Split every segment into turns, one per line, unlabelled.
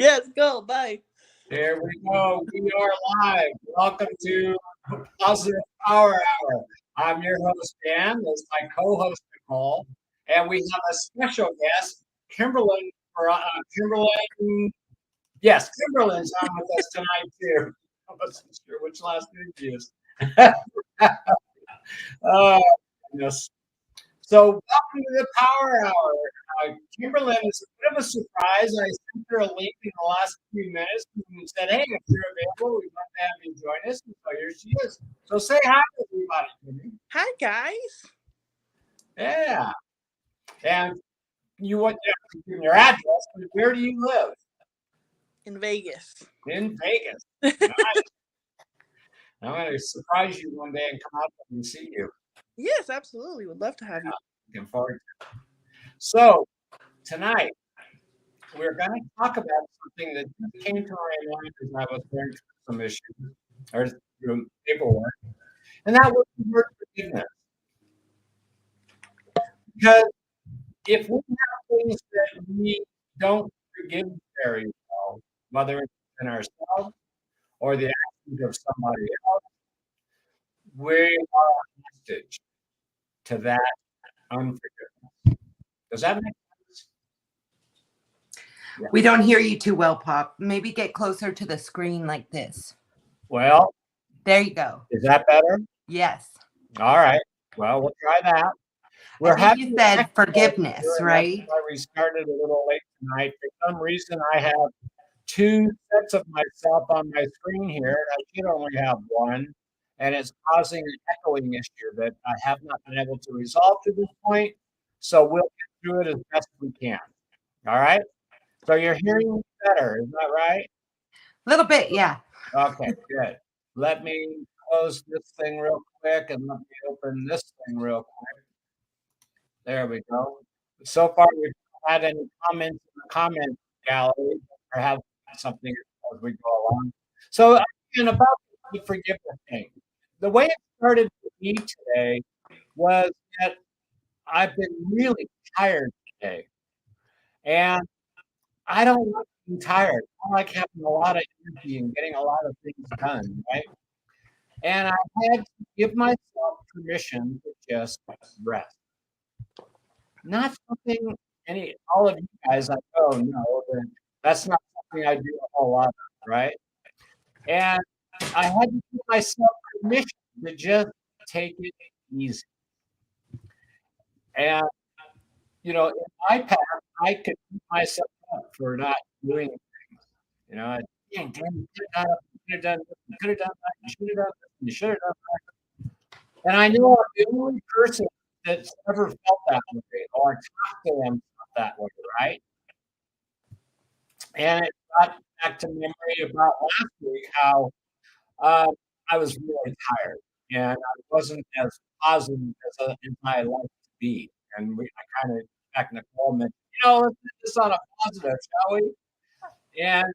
Yes, go. Bye.
There we go. We are live. Welcome to Positive Power Hour. I'm your host, Dan. That's my co-host, Nicole. And we have a special guest, Kimberlyn. Kimberlyn. Yes, Kimberlyn's on with us tonight, too. I wasn't sure which last name to use. Oh, goodness. So, welcome to the Power Hour. Kimberlyn is a bit of a surprise. I sent her a link in the last few minutes and said, "Hey, if you're available, we'd love to have you join us." And so here she is. So say hi to everybody, Kimmy.
Hi, guys.
Yeah. And you want to give your address, but where do you live?
In Vegas.
In Vegas. Nice. I'm going to surprise you one day and come out and see you.
Yes, absolutely. Would love to have you.
Looking forward to it. So tonight, we're going to talk about something that just came to my mind as I was going through some issues or through paperwork, and that was the word forgiveness. Because if we have things that we don't forgive very well, whether it's in ourselves or the actions of somebody else, we are hostage to that unforgiveness. Does that make sense?
Yeah. We don't hear you too well, Pop. Maybe get closer to the screen like this.
Well,
there you go.
Is that better?
Yes.
All right. Well, we'll try that.
You said forgiveness, right?
That's why we started a little late tonight. For some reason, I have two sets of myself on my screen here, and I should only have one, and it's causing an echoing issue that I have not been able to resolve to this point. So we'll get through it as best we can. All right. So you're hearing me better, is that right?
A little bit, yeah.
Okay, good. Let me close this thing real quick and let me open this thing real quick. There we go. So far, we've had any comments in the comment gallery or have something as we go along. So, again, about the forgiveness thing. The way it started for me today was that I've been really tired today. And I don't like being tired. I like having a lot of energy and getting a lot of things done, right? And I had to give myself permission to just rest. Not something all of you guys I know that's not something I do a whole lot of, right? And I had to give myself permission to just take it easy. And in my past, I could beat myself up for not doing things. Damn, you could have done this, you could have done that, you should have done this, you should have done that. And I know I'm the only person that's ever felt that way or talked to them that way, right? And it got back to memory about last week how I was really tired and I wasn't as positive as I like to be. And I kind of back Nicole mentioned, let's put this on a positive, shall we? And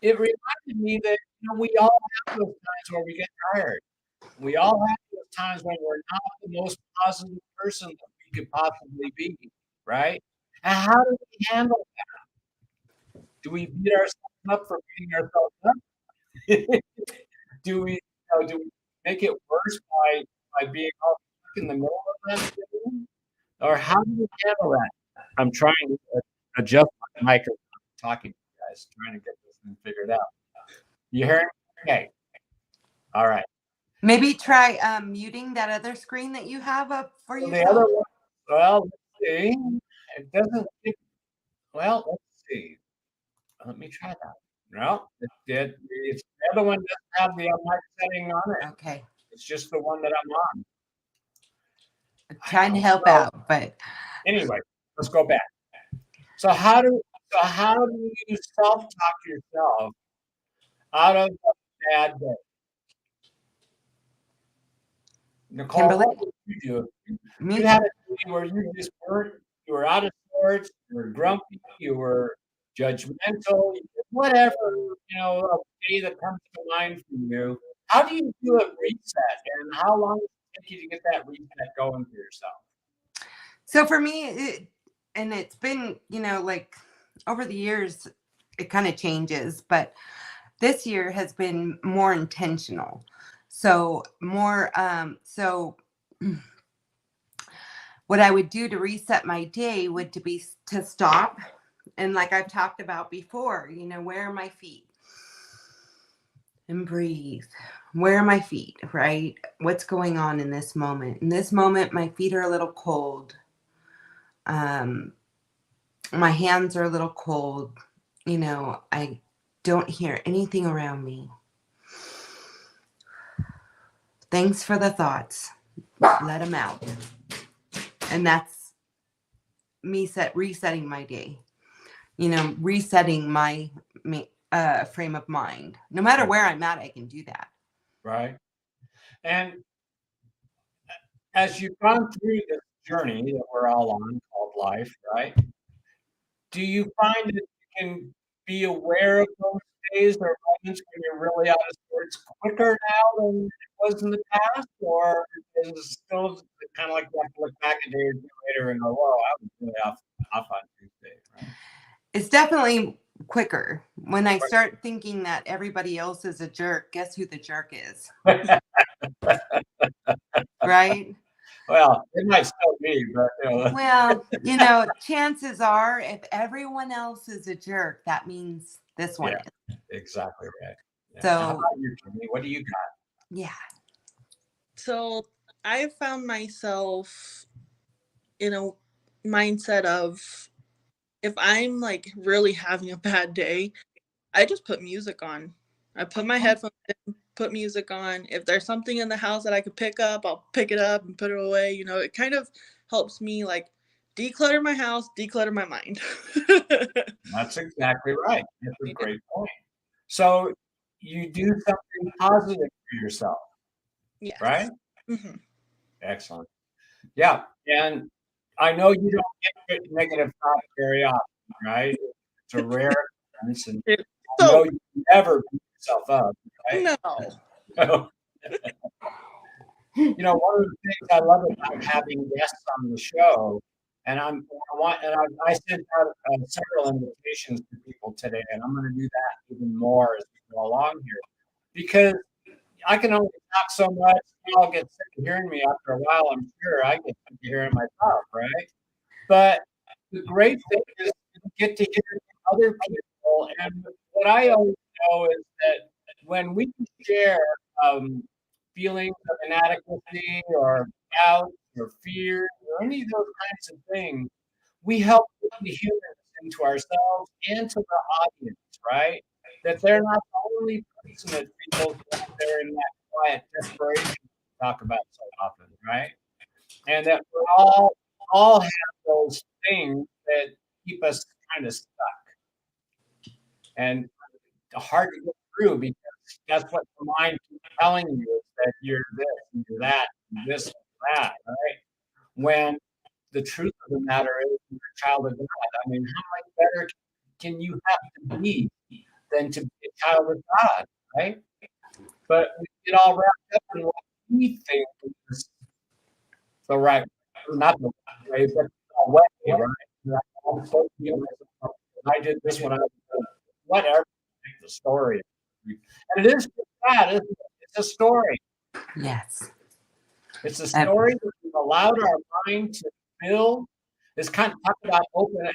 it reminded me that we all have those times where we get tired. We all have those times when we're not the most positive person that we could possibly be, right? And how do we handle that? Do we beat ourselves up for beating ourselves up? do we make it worse by being all stuck in the middle of that? Or how do we handle that? I'm trying to adjust my microphone, talking to you guys, trying to get this thing figured out. You hear me? Okay. All right.
Maybe try muting that other screen that you have up for yourself.
The other one, well, let's see. It doesn't. Well, let's see. Let me try that. No, it did. It's the other one doesn't have the mic setting on it.
Okay.
It's just the one that I'm on.
I'm trying to help out, but
anyway, let's go back. So how do you self-talk yourself out of a bad day? Nicole, what did you do? You had a day where you just you were out of sorts, you were grumpy, you were judgmental, whatever, a day that comes to mind for you. How do you do a reset, and how long does it take you to get that reset going for yourself?
So for me, it's been, like over the years, it kind of changes, but this year has been more intentional. So more, so what I would do to reset my day would to stop. And like I've talked about before, where are my feet? And breathe. Where are my feet, right? What's going on in this moment? In this moment, my feet are a little cold. My hands are a little cold. I don't hear anything around me. Thanks for the thoughts. Let them out. And that's me resetting my day. Resetting my frame of mind. No matter where I'm at, I can do that.
Right. And as you've gone through this journey that we're all on called life, right? Do you find that you can be aware of those days or moments when you're really out of sorts quicker now than it was in the past? Or is it still kind of like you have to look back a day or two later and go, whoa, I was really off on Tuesday, right?
It's definitely quicker. When I start thinking that everybody else is a jerk, guess who the jerk is? Right?
Well, it might still be, but
well, chances are if everyone else is a jerk, that means this one is.
Exactly right. Yeah.
So
now, how about you, Kimmy? What do you got?
Yeah.
So I found myself in a mindset of if I'm like really having a bad day, I just put music on. I put my headphones in, put music on. If there's something in the house that I could pick up, I'll pick it up and put it away. It kind of helps me like declutter my house, declutter my mind.
That's exactly right. That's a great point. So you do something positive for yourself,
Yes.
right?
Mm-hmm.
Excellent. Yeah. And I know you don't get negative thoughts very often, right? It's a rare occurrence, and I know you never beat yourself up, right?
No.
One of the things I love about having guests on the show, and I sent out several invitations to people today, and I'm going to do that even more as we go along here, because I can only talk so much. I'll get sick of hearing me after a while. I'm sure I get sick of hearing myself, right? But the great thing is you get to hear other people, and what I always know is that when we share feelings of inadequacy or doubt or fear or any of those kinds of things, we help put the humans into ourselves and to the audience, right? That they're not the only person that feels like they're in that quiet desperation we talk about so often, right? And that we all have those things that keep us kind of stuck and hard to get through, because that's what the mind keeps telling you, is that you're this and you're that and this and that, right? When the truth of the matter is you're a child of God. I mean, how much better can you have to be than to be a child of God, right? But we get all wrapped up in what we think is the right, not the right way, but the way, right? I did this when I was whatever the story is. And it is that, isn't it? It's a story.
Yes.
It's a story that we've allowed our mind to build. It's kind of talk about open.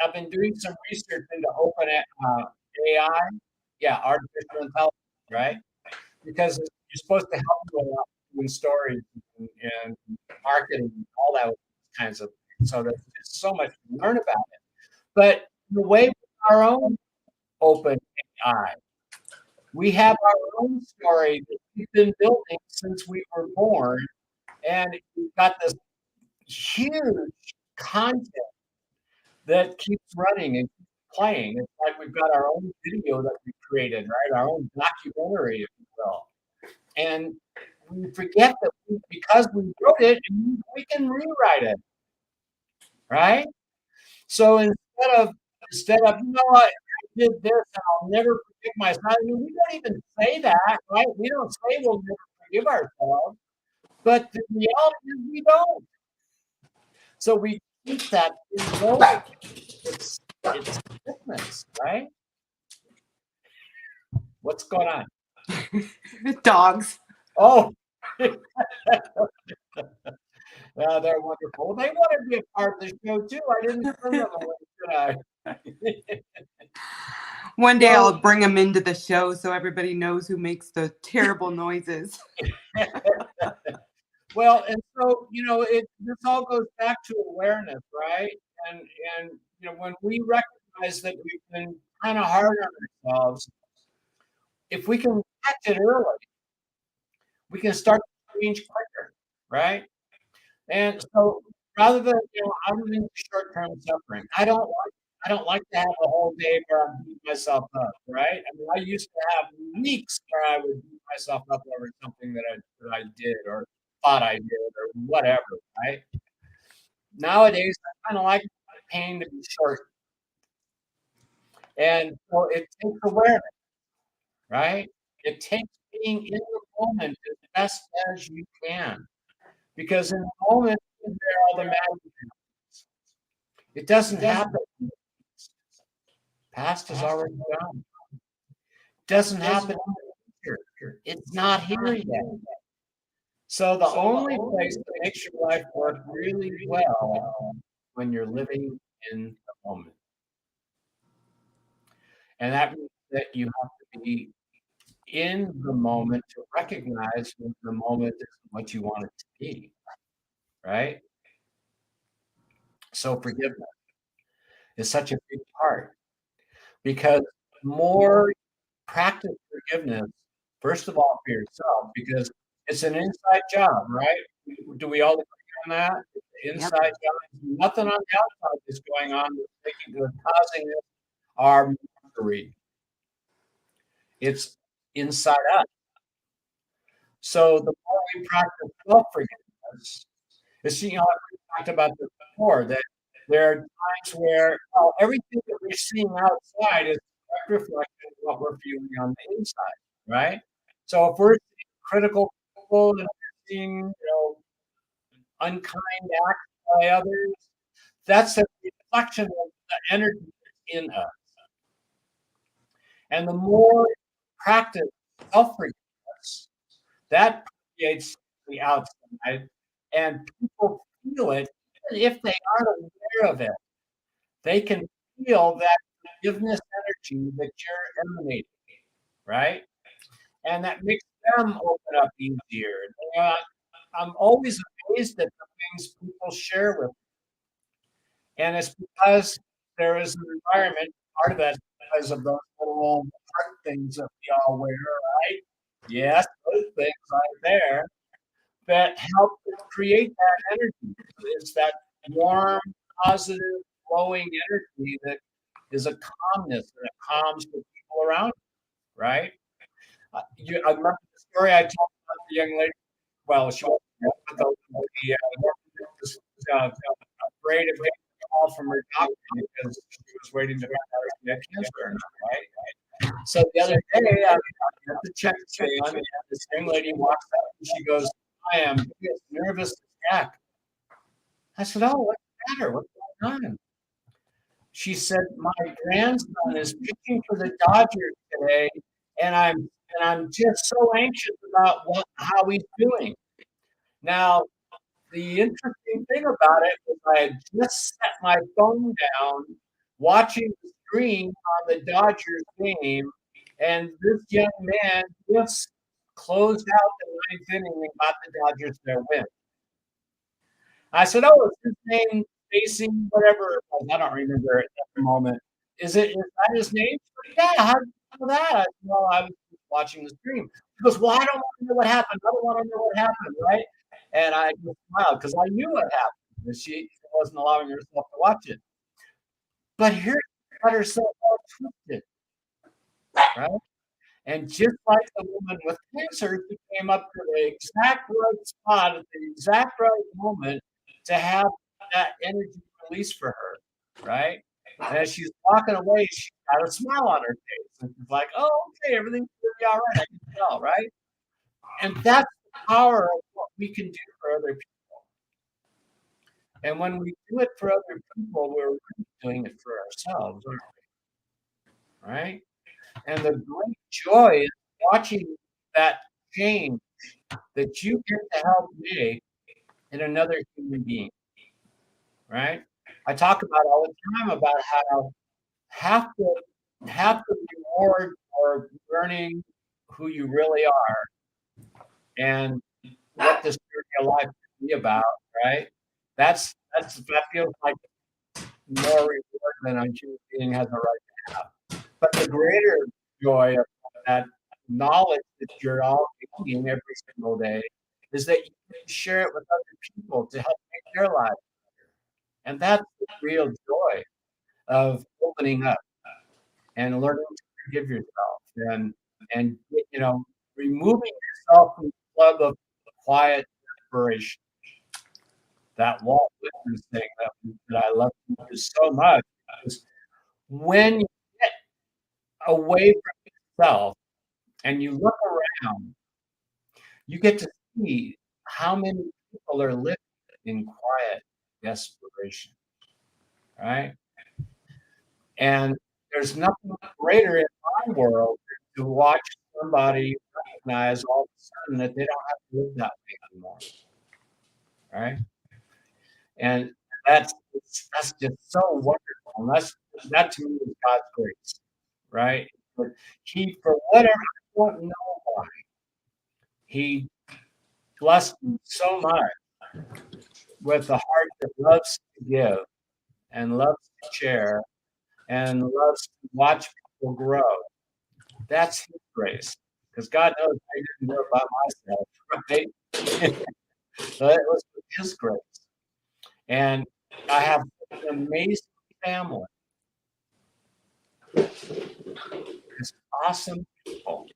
I've been doing some research into open AI. Yeah, artificial intelligence, right? Because you're supposed to help you a lot doing stories and marketing and all that kinds of things. So there's just so much to learn about it. But the way with our own open AI, we have our own story that we've been building since we were born, and we've got this huge content that keeps running and playing. It's like we've got our own video that we created, right? Our own documentary, if you will. And we forget that because we wrote it, we can rewrite it, right? So instead of I did this and I'll never forgive myself. I mean, we don't even say that, right? We don't say we'll never forgive ourselves, but the reality is we don't. So we keep that in going. It's it's business, right? What's going on?
Dogs.
Oh, they're wonderful. They want to be a part of the show too. I didn't turn them away, did I?
One day
Well-
I'll bring them into the show so everybody knows who makes the terrible noises.
Well, and so this all goes back to awareness, right? And when we recognize that we've been kind of hard on ourselves, if we can catch it early, we can start to change quicker, right? And so rather than I'm into short-term suffering. I don't like to have a whole day where I beat myself up, right? I mean, I used to have weeks where I would beat myself up over something that I did or thought I did or whatever, right? Nowadays, I kind of like pain to be short. And so it takes awareness, right? It takes being in the moment as best as you can. Because in the moment, is where all the magic happens. It doesn't happen. Past is already gone. Doesn't happen in the future. It's not here yet. So the only place that makes your life work really well when you're living in the moment. And that means that you have to be in the moment to recognize when the moment isn't what you want it to be. Right? So forgiveness is such a big part because the more practice forgiveness, first of all, for yourself, because it's an inside job, right? Do we all agree on that? It's an inside job. Nothing on the outside is going on that's causing our misery. It's inside us. So the more we practice self-forgiveness, we talked about this before, that there are times where everything that we're seeing outside is a direct reflection of what we're feeling on the inside, right? So if we're seeing critical people and we're seeing, unkind acts by others, that's a reflection of the energy that's in us. And the more practice self-forgiveness, that creates the outside, and people feel it, even if they aren't aware of it. They can feel that forgiveness energy that you're emanating, right? And that makes them open up easier. I'm always amazed at the things people share with me. And it's because there is an environment, part of that because of those little heart things that we all wear, right? Yes, those things right there that help to create that energy. It's that warm, positive, flowing energy that is a calmness and it calms the people around you, right? I remember the story I told about the young lady. Well, she was afraid of getting a call from her doctor because she was waiting to find out if she had cancer or not, right? So the other day, I had to check on, and this young lady walks up and she goes, I am nervous as heck. I said, oh, what's the matter? What's going on? She said, my grandson is pitching for the Dodgers today, and I'm just so anxious about how he's doing. Now, the interesting thing about it is I had just set my phone down watching the screen on the Dodgers game, and this young man just closed out the ninth inning and got the Dodgers their win. I said, oh, is his name Stacy, whatever it was? I don't remember it at the moment. Is that his name? Yeah, how did you know that? I said, well, I was just watching the stream. She goes, well, I don't want to know what happened. I don't want to know what happened, right? And I just smiled because I knew what happened. And she wasn't allowing herself to watch it. But here she got herself all twisted, right? And just like the woman with cancer, she came up to the exact right spot at the exact right moment to have that energy release for her, right? And as she's walking away, she got a smile on her face. And she's like, oh, okay, everything's going to be all right. I can tell, right? And that's the power of what we can do for other people. And when we do it for other people, we're really doing it for ourselves, aren't we? Right? And the great joy is watching that change that you get to help make in another human being. Right? I talk about all the time about how half the reward for learning who you really are and what this journey of life can be about, right? That feels like more reward than a human being has a right to have. But the greater joy of that knowledge that you're all gaining every single day is that you can share it with other people to help make their lives. And that's the real joy of opening up and learning to forgive yourself and removing yourself from the plug of quiet desperation. That Walt Whitman thing that I love to use so much is when you get away from yourself and you look around, you get to see how many people are living in quiet desperation, right? And there's nothing greater in my world to watch somebody recognize all of a sudden that they don't have to live that way anymore, right? And that's just so wonderful. And that to me is God's grace, right? But He, for whatever I don't know why, He blessed me so much with a heart that loves to give and loves to share and loves to watch people grow. That's His grace. Because God knows I didn't do it by myself, right? But it was with His grace. And I have an amazing family. It's awesome people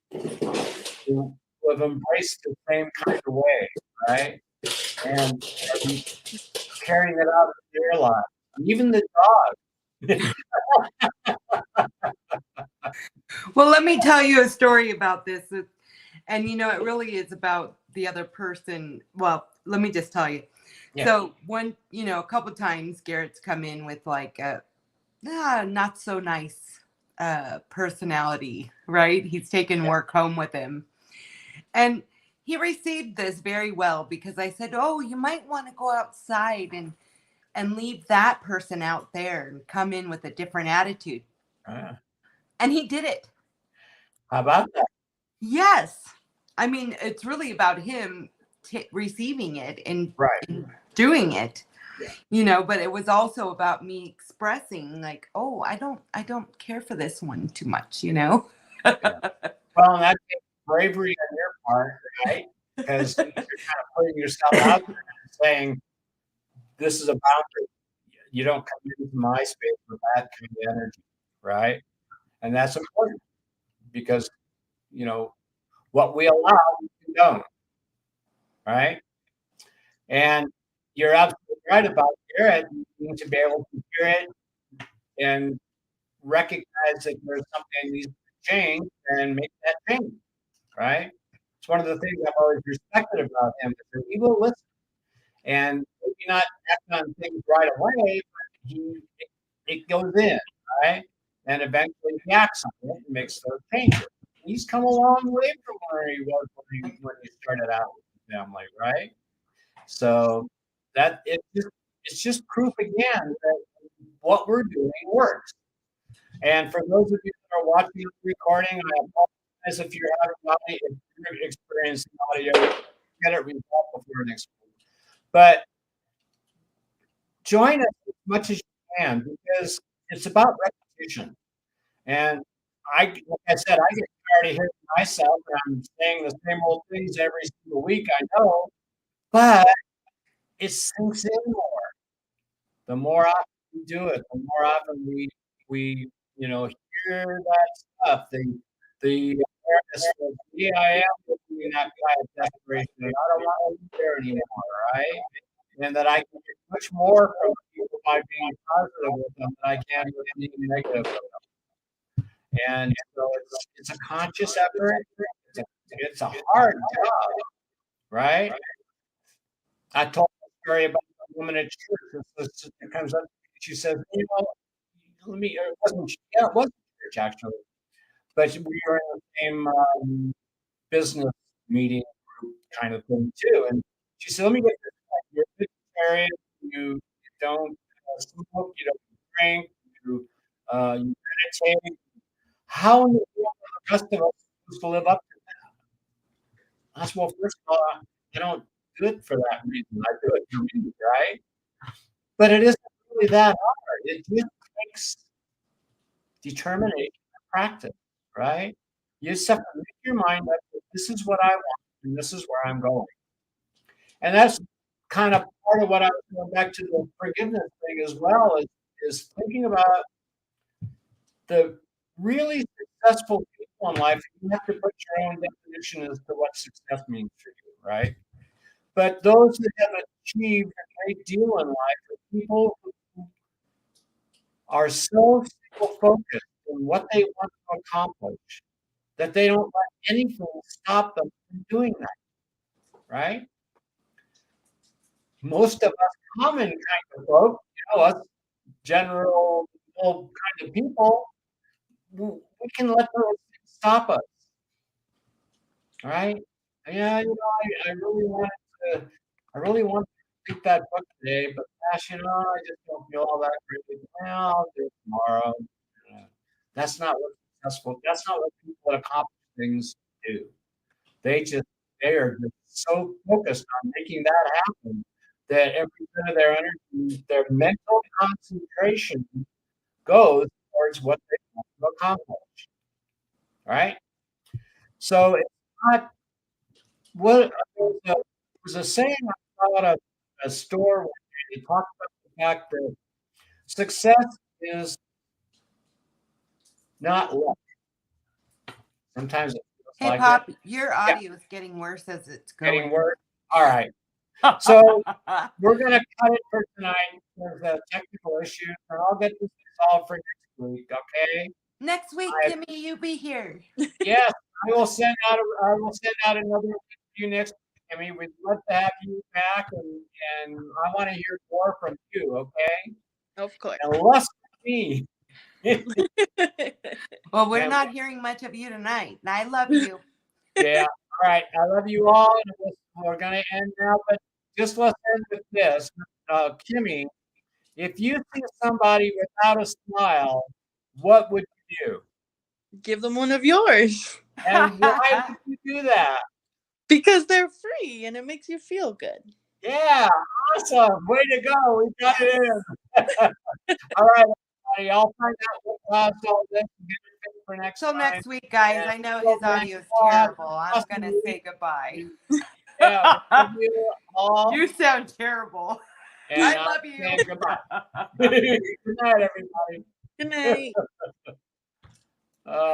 who have embraced the same kind of way, right? And are carrying it out in their lives. Even the dog.
Well, let me tell you a story about this. And, it really is about the other person. Well, let me just tell you. Yeah. So a couple times Garrett's come in with like a not so nice personality, right? He's taken work home with him. And he received this very well because I said, oh, you might want to go outside and leave that person out there and come in with a different attitude. And he did it.
How about that?
Yes. I mean, it's really about him receiving it and doing it, but it was also about me expressing like, oh, I don't care for this one too much,
Yeah. Well, that takes bravery on your part, right? Because you're kind of putting yourself out there and saying, this is a boundary. You don't come into my space with that kind of energy, right? And that's important because, what we allow, we condone, right? And you're absolutely right about Garrett. You need to be able to hear it and recognize that there's something that needs to change and make that change, right? It's one of the things I've always respected about him is that he will listen and maybe not act on things right away, but it goes in, right? And eventually he acts on it and makes those changes. He's come a long way from where he was when he started out with the family, right? So that it's just proof again that what we're doing works. And for those of you that are watching the recording, I apologize if you're experiencing audio, get it resolved before next week. But join us as much as you can because it's about repetition. And like I said, I get tired of hearing myself and I'm saying the same old things every single week, I know, but it sinks in more. The more often we do it, the more often we hear that stuff. The awareness of I am looking in that quiet desperation. I don't want to be there anymore, right? And that I can get much more from people by being positive with them than I can with being negative with them. And so it's a conscious effort. It's a hard job, right? I told a story about woman at church. This sister comes up, she says, you know, it wasn't, yeah, it wasn't church actually, but we were in the same business meeting group kind of thing too. And she said, let me get this right. You're a vegetarian, you don't smoke, you don't drink, you meditate. How in the world are the rest of us supposed to live up to that? I said, well, first of all, I don't do it for that reason. I do it for me, right? But it isn't really that hard. It just takes determination and practice, right? You just have to make your mind up that this is what I want and this is where I'm going. And that's kind of part of what I was going back to the forgiveness thing as well, is thinking about the really successful people in life. You have to put your own definition as to what success means for you, right? But those that have achieved a great deal in life are people who are so focused on what they want to accomplish that they don't let anything stop them from doing that, right? Most of us common kind of folk, you know, us general kind of people, we can let those things stop us, right? Yeah, you know, I really wanted to read that book today, but gosh, you know, I just don't feel all that great. Well, I'll do it tomorrow. Yeah. That's not what people that accomplish things do. They are just so focused on making that happen that every bit of their energy, their mental concentration goes towards what they want to accomplish. Right? So it's not what there was a saying I saw at a store where they talked about the fact that success is not luck. Sometimes it feels
Hey,
like
Pop,
it.
your
Yeah,
audio is getting worse as it's going.
getting worse. All right. So we're going to cut it for tonight. There's technical issues, and I'll get this resolved for next week. Okay.
Next week,
I-
Kimmy, you be here.
Yes, I will send out. I will send out another you next week. I mean, we'd love to have you back, and I want to hear more from you. Okay.
Of course.
And less from me.
Well, we're
And-
not hearing much of you tonight. I love you.
Yeah. All right. I love you all, and we're going to end now. But just let's end with this, Kimmy. If you see somebody without a smile, what would you do?
Give them one of yours
And why would you do that?
because they're free and it makes you feel good.
Yeah, awesome. Way to go. We got it in. All right, everybody. I'll find out what caused all this and get it fixed for next
Till
time.
next week, guys. I know his audio is terrible. I'm going to say goodbye.
Yeah, love you all.
You sound terrible.
And
I
I'm
love you.
saying goodbye. Good night, everybody.
Good night.